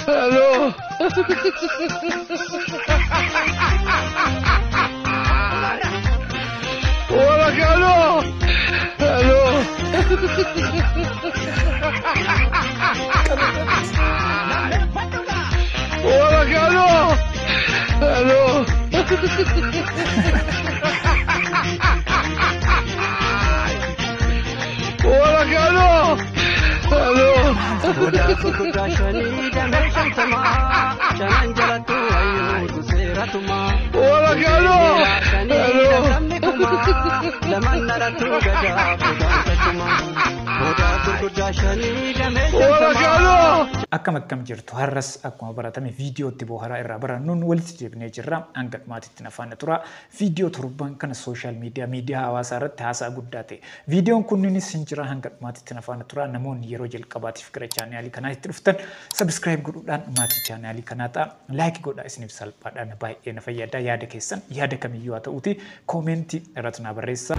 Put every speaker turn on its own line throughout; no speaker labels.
Hello. Hola, Carlos. Hello. Hola, Carlos. Hello. Hola, Carlos. Hello. Hola, Carlos. Hola, Carlos.
Akkam jirtu har'as akkuma baratame viidiyootti bohaaraa irraa barannuun walitti deebinee jirra hanga dhumaatitti nafaan tura viidiyoo torban kana sooshaal miidiyaa hawaasaa irratti haasaa guddaa ta'e viidiyoon kunniinis hin jira hanga dhumaatitti nafaan tura namoonni yeroo jalqabaatiif gara chaanaalii kanaa itti dhuftan subscribe godhuudhaan maatii chaanaalii kanaa ta'a like godhaa isiniif salphaadhaan baay'ee na fayyada yaada keessan yaada kamiyyuu haa ta'uuti koomentii irratti na barreessa.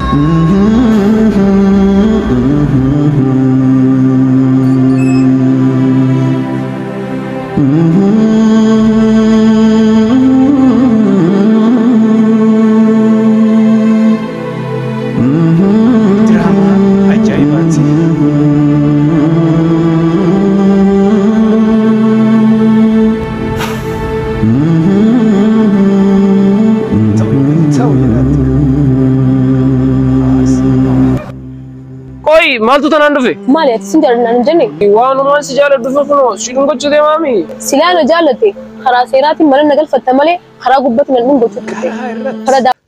Maltu tanan dufe?
Mali ati sin jalan nan jenne.
Wanu man si jalan dufe kuno sidun gochu de mami.
Silano jalate khara serati malan nagal fatta male khara gubbat nan dun gochu te.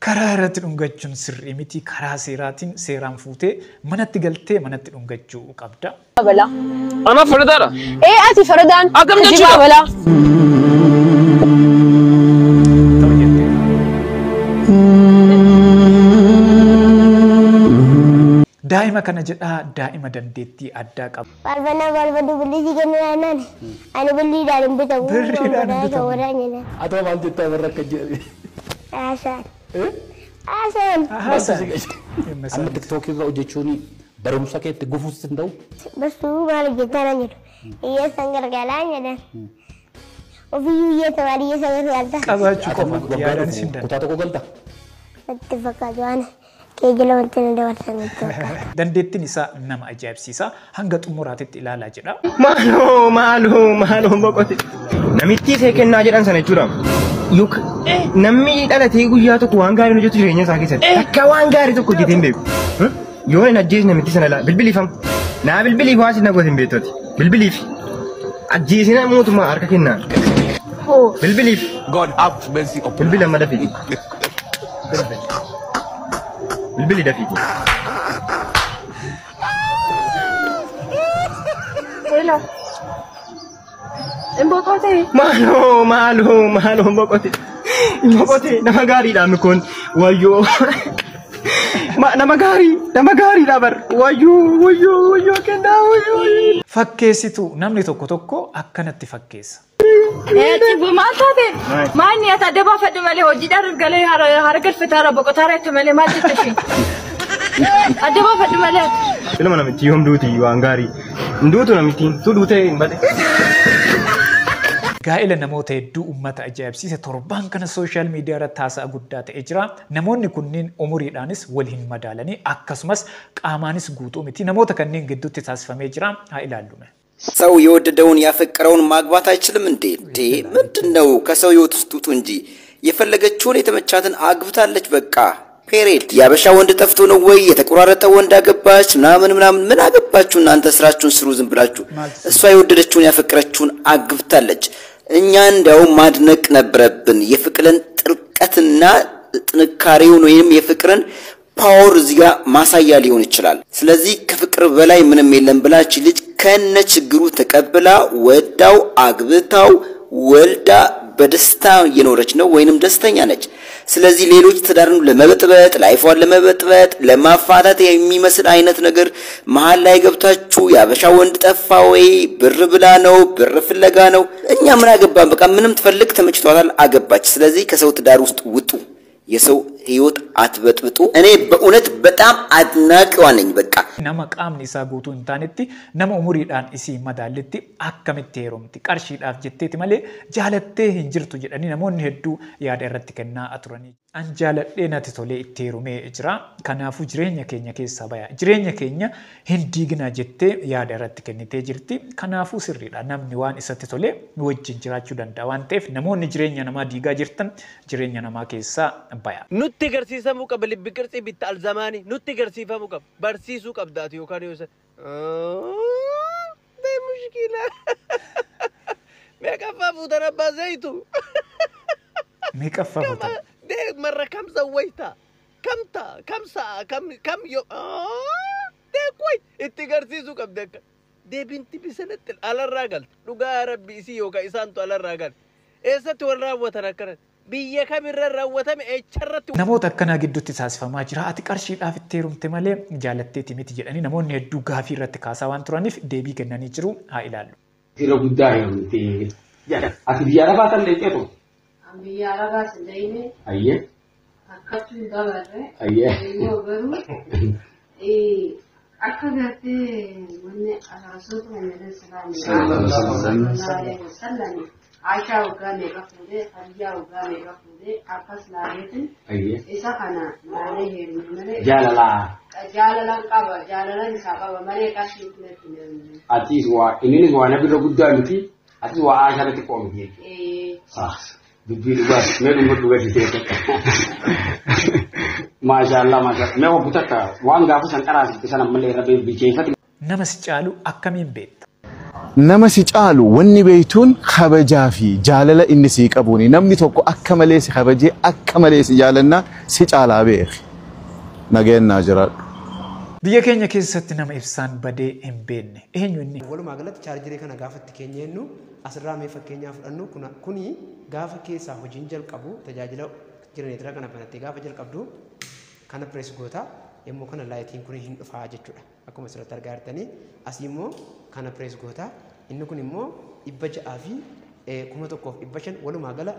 Karaa irratti dhungachuun sirrii miti karaa seeraatiin seeraan fuutee manatti galtee manatti dhungachuu qabda.
Bala.
Ana faradara.
Ati faradan.
Akam jechuudha.
Bala.
Daa'ima kana jedhaa daa'ima dandeettii addaa qabu.
Balbadu billi kennu aannan ani billi daalin bitamu.
Billi daalin bitamu.
Atau maal jettaa warra akka jedhe.
Hasan. Hasan.
Hasan.
Amma TikTok irra hojjechuun barumsa keetti gufuus hin ta'u.
Basuu maal jettaa nan jedhu. Iyya san gargaaraa jedhan. Ofiyyuu iyya tamaadhi iyya san gargaarta.
Qabaachuu qofa yaadaan isin danda'a.
Kutaa tokko galta.
Natti fakkaatu waan keejjila wanti na dabarsan itti fakkaata.
Dandeettiin isaa nama ajaa'ibsiisa hanga xumuraatitti ilaalaa jedha.
Maaloo boqote. Namitti ishee kennaa jedhan sana jechuudha. Namni dhalatee guyyaa tokko waan gaarii hojjetu jireenya isaa keessatti akka waan gaarii tokko hojjetee hin beeku. Yoo hin ajjeesne namitti sana laa bilbiliifam. Naa bilbiliif waan sinna goote hin beektooti. Bilbiliif. Ajjeesina mootummaa harka kennaa. Bilbiliif.
God have mercy upon
Bilbila amma dafii. Bilbili dafii.
Hello. Embokote.
Maaloo boqote. Boqote nama gaariidha mikoon wayyoo. Nama gaariidha bar wayyoo kennaa wayyoo.
Fakkeessitu namni tokko akkanatti fakkeessa.
Tibu maal taate? Maal ni ata deba fadhi malee hojiidhaan galee hargal fitaara boqotaara itti malee maal jettee? Adeba fadhi malee.
Ilma namitti yoom duuti waan gaarii. Nduutu namitti tu duutee hin bade.
Gaa'ela namoota hedduu uummata ajaa'ibsiise torban kana sooshaal miidiyaa irratti haasaa guddaa ta'ee jira. Namoonni kunniin umuriidhaanis wal hin madaalanii akkasumas qaamaanis guutuu miti. Namoota kanneen gidduutti taasifamee jira. Haa ilaallume.
ሰው የወደደውን ያፈቀረውን ማግባት አይችልም እንዴ? ምንድነው? ከሰው ህይወት ውስጥ ውጡ እንጂ የፈለገችውን የተመቻትን አግብታለች በቃ ፔሬድ። ያበሻ ወንድ ጠፍቶ ነው ወይ የተቆራረጠ ወንድ አገባች ምናምን ምን አገባችሁ እናንተ ስራችሁን ስሩ ዝም ብላችሁ። እሷ የወደደችውን ያፈቀረችውን አግብታለች። እኛ እንደው ማድነቅ ነበረብን የፍቅርን ጥልቀትና ጥንካሬውን ወይም የፍቅርን ፓወር እዚጋ ማሳያ ሊሆን ይችላል። ስለዚህ ከፍቅር በላይ ምንም የለም ብላች ልጅ ከነ ችግሩ ተቀብላ ወዳው አግብታው ወልዳ በደስታ እየኖረች ነው ወይንም ደስተኛ ነች። ስለዚህ ሌሎች ትዳርን ለመበጥበጥ ላይፏን ለመበጥበጥ ለማፋታት የሚመስል አይነት ነገር መሃል ላይ ገብታችሁ ያበሻ ወንድ ጠፋ ወይ ብር ብላ ነው ብር ፍለጋ ነው እኛ ምን አገባን በቃ ምንም ትፈልግ ተመችቷታል አገባች። ስለዚህ ከሰው ትዳር ውስጥ ውጡ። የሰው ህይወት አትበጥብጡ። እኔ በእውነት በጣም አድናቂዋ ነኝ። በቃ
nama qaamni isaa guutuu hin taanetti nama umuriidhaan isii madaalletti akkamitti heerumti qarshiidhaaf jetteeti malee jaalattee hin jirtu jedhanii namoonni hedduu yaada irratti kennaa turanii. An jaaladhee natti tolee itti heerumee jira. Kanaafuu jireenya keenya keessaa baya. Jireenya keenya hin diigna jettee yaada irratti kennitee jirti. Kanaafuu sirriidha. Namni waan isatti tolee wajjin jiraachuu danda'a waan ta'eef namoonni jireenya namaa diigaa jirtan jireenya namaa keessaa baya.
Nutti garsiisamuu qaba libbi qirxii bitta alzamaanii nutti garsiifamuu qaba barsiisuu qabdaati yookaan yoo ta'e mushkila meeqaffaa fuutan abbaa zayitu
meeqaffaa fuutan
مرة كم زويتها كم ساعة كم يوم ده كويس اتجارسيسو كم ده ده بنتي بسنة على الرجال لقى ربي سيو كإنسان على الرجال إيسا تورا وتركنا بيا كمير الروتة مأشرت
namoota akkanaa gidduutti taasifamaa jira. Ati qarshiidhaaf itti heerumte malee jaalatteeti miti jedhanii namoonni hedduu gaafii irratti kaasaa waan turaniif deebii kennanii jiru. Haa ilaallu.
Sira guddaa heerumte jedha. Ati biyya lafaa kan leeqeetu.
Biyya lafaa sindaine.
Ayyee.
Akkatu hin dabarre.
Ayyee.
Yoo garuu akka gartee wanni asaasoota wanni salaamee. Aisha uga mega fude, Hadiya uga mega fude, akas laaretin. Isa kana laane heeru male. Jaalala qaba isa qaba malee qashi tunetti.
Atis waa inni waa nabi guddaa miti. Atis waa Aisha irratti qoomti. Dubbii dhugaa mee dhugaa dhufeete. Maashaallah maashaallah mee wabbutaka waan gaafa san qaraasifte sana malee irra beekeeffate.
Nama si caalu akkamiin beekta?
nama si caalu wanni beeytuun kabajaa fi jaalala inni si qabuuni namni tokko akka malee si kabajee akka malee si jaalanna si caalaa beeki nageenyaa jiraadhu.
Biyya keenya keessatti nama ibsaan badee hin beekne eenyu inni?
Walumaa galatti chaarjirii kana gaafatti keenya jennu asirraa mee fakkeenyaa fudhannu kuni gaafa keessaa hojiin jalqabu tajaajila jenereetira kana banattee gaafa jalqabdu kana pirees goota yommuu kana laayitiin kun hin dhufaa jechuudha. Akkuma asirratti argaa jirtanii asii immoo kana pirees goota inni kun immoo 600 fi 1,500 walumaa gala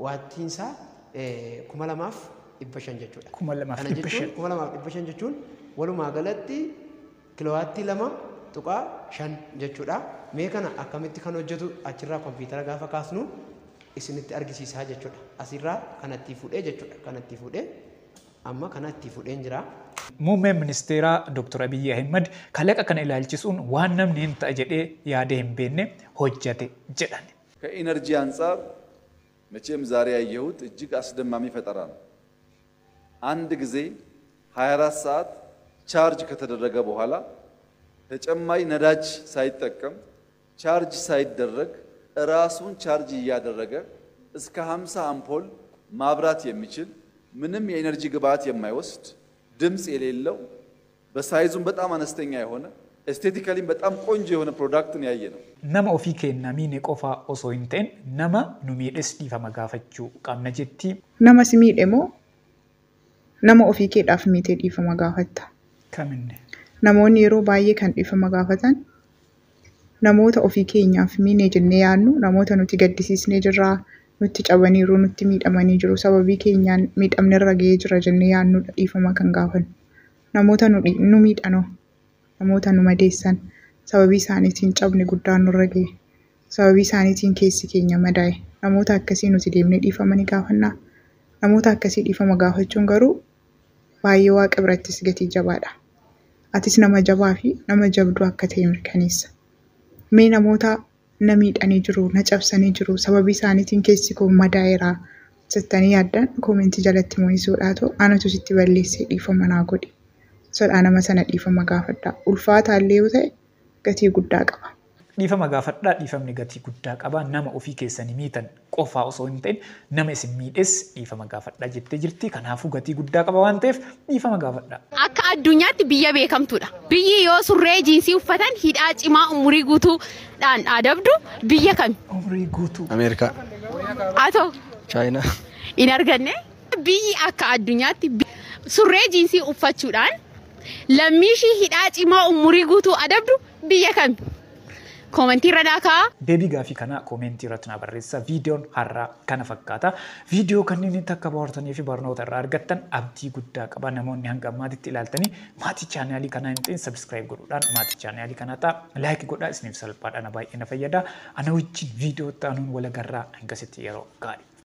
waattiinsaa 2,500 jechuudha. 2,500 jechuun walumaa galatti kilowaattii 2.5 jechuudha. Mee kana akkamitti kan hojjetu achirraa kompiitara gaafa kaasnu isinitti argisiisaa jechuudha. Asirraa kanatti fuudhee jechuudha. Kanatti fuudhee amma kanatti fuudheen jira.
Muummeen ministeeraa Dr. Abiy Ahmed kalaqa kana ilaalchisuun waan namni hin ta'a jedhee yaada hin beekne hojjete jedhan.
ከኢነርጂ አንፃር መቼም ዛሬ ያየሁት እጅግ አስደማሚ ፈጠራ ነው። አንድ ጊዜ 24 ሰዓት ቻርጅ ከተደረገ በኋላ ተጨማሪ ነዳጅ ሳይጠቀም ቻርጅ ሳይደረግ ራሱን ቻርጅ እያደረገ እስከ 50 አምፖል ማብራት የሚችል ምንም የኢነርጂ ግብአት የማይወስድ ድምጽ የሌለው በሳይዙም በጣም አነስተኛ የሆነ ኤስቴቲካሊም በጣም ቆንጆ የሆነ ፕሮዳክትን ያየ ነው።
nama ofii keenna miine qofa osoo hin ta'in nama nu miidhes dhiifama gaafachuu qabna jetti.
Nama si miidhe moo nama ofii keedhaaf miitee dhiifama gaafatta?
Kaminne?
Namoonni yeroo baay'ee kan dhiifama gaafatan namoota ofii keenyaaf miine jennee yaadnu namoota nuti gaddisiisnee jirraa nutti cabaniiru nutti miidhamanii jiru sababii keenyaan miidhamne irra ga'ee jira jennee yaadnudha dhiifama kan gaafannu. Namoota nu miidhanoo namoota nu madeessan sababii isaaniitiin cabni guddaan nurra ga'e sababii isaaniitiin keessi keenya madaa'e namoota akkasii nuti deemnee dhiifama ni gaafannaa. Namoota akkasii dhiifama gaafachuun garuu baay'ee waaqa birattis gatii jabaadha. Atis nama jabaa fi nama jabduu akka ta'e mirkaneessa. Mee namoota na miidhanii jiru na cabsanii jiru sababii isaaniitiin keessi koo madaa'eera jettanii yaaddan koomentii jalatti mo'isuudhaatu anatu sitti balleessee dhiifama naa godhi. Sodhaa nama sana dhiifama gaafadhaa. Ulfaataallee yoo ta'e gatii guddaa qaba.
Dhiifama gaafadhaa dhiifamni gatii guddaa qaba. Nama ofii keessanii miitan qofaa osoo hin ta'in nama isin miidhes dhiifama gaafadhaa jettee jirti. Kanaafuu gatii guddaa qaba waan ta'eef dhiifama gaafadhaa.
Akka addunyaatti biyya beekamtuudha. Biyyi yoo surree jiinsii uffatan hidhaa cimaa umurii guutuudhaan adabdu biyya kami?
Umurii guutuu.
Ameerikaa.
Atoo.
Chaayinaa.
Hin arganne biyyi akka addunyaatti surree jiinsii uffachuudhaan lammiishii hidhaa cimaa umurii guutuu adabdu biyya kami? Komentii irra daakaa.
Deebii gaafii kana komentii irratti na barreessa. Viidiyoon har'aa kana fakkaata. Viidiyoo kanneen akka bohaartanii fi barnoota irraa argattan abdii guddaa qaba. Namoonni hanga ammaatitti ilaaltanii maatii chaanaalii kanaa hin ta'in subscribe godhuudhaan maatii chaanaalii kanaa ta'a like godhaa isiniif salphaadhaan baay'ee na fayyada. Ana wajjin viidiyoo ta'anuun wal agarraa hangasitti yeroo gaarii.